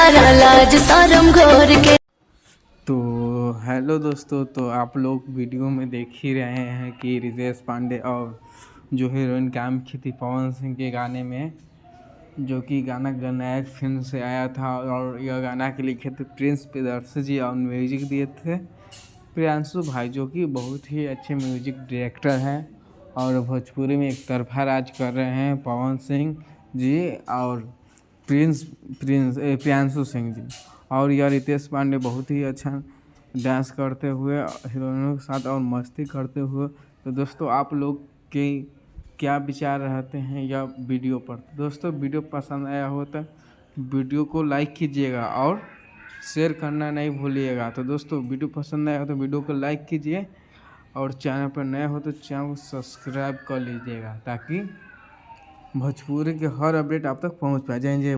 सारा लाज शरम घोर के। तो हेलो दोस्तों, तो आप लोग वीडियो में देख ही रहे हैं कि रितेश पांडे और जो हीरोइन काम की थी पवन सिंह के गाने में, जो कि गाना गनायक फिल्म से आया था और यह गाना के लिखे थे प्रिंस प्रियदर्शी जी और म्यूजिक दिए थे प्रियांशु भाई, जो कि बहुत ही अच्छे म्यूजिक डायरेक्टर हैं और भोजपुरी में एक तरफा राज कर रहे हैं पवन सिंह जी और प्रियांशु सिंह जी। और यह रितेश पांडे बहुत ही अच्छा डांस करते हुए हीरोइनों के साथ और मस्ती करते हुए। तो दोस्तों, आप लोग के क्या विचार रहते हैं यह वीडियो पर? दोस्तों, वीडियो पसंद आया हो तो वीडियो को लाइक कीजिएगा और शेयर करना नहीं भूलिएगा। तो दोस्तों, वीडियो पसंद आया हो तो वीडियो को लाइक कीजिए और चैनल पर नए हो तो चैनल को सब्सक्राइब कर लीजिएगा, ताकि भोजपुरी के हर अपडेट आप तक पहुंच पाए। जय जय।